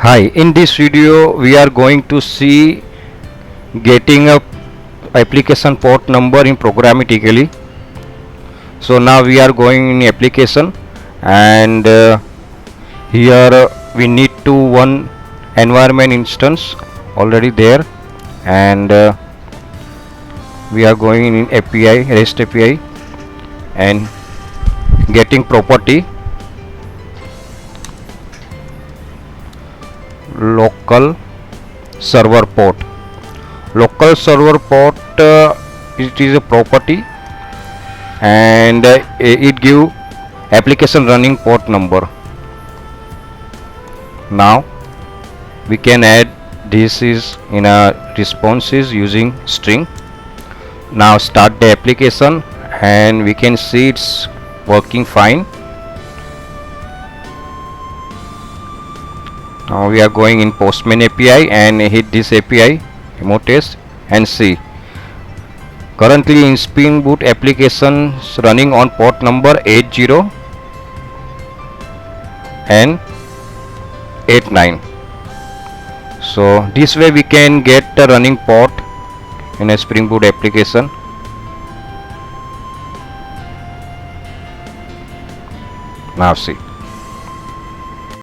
Hi, in this video we are going to see getting a application port number in programmatically. So now we are going in application, and here we need to one environment instance already there, and we are going in API REST API and getting property local server port. Local server port, it is a property, and it give application running port number. Now we can add this is in a responses using string. Now start the application, and we can see it's working fine. Now we are going in Postman API and hit this API demo test and see. Currently in Spring Boot applications running on port number 80 and 89. So this way we can get the running port in a Spring Boot application. Now see.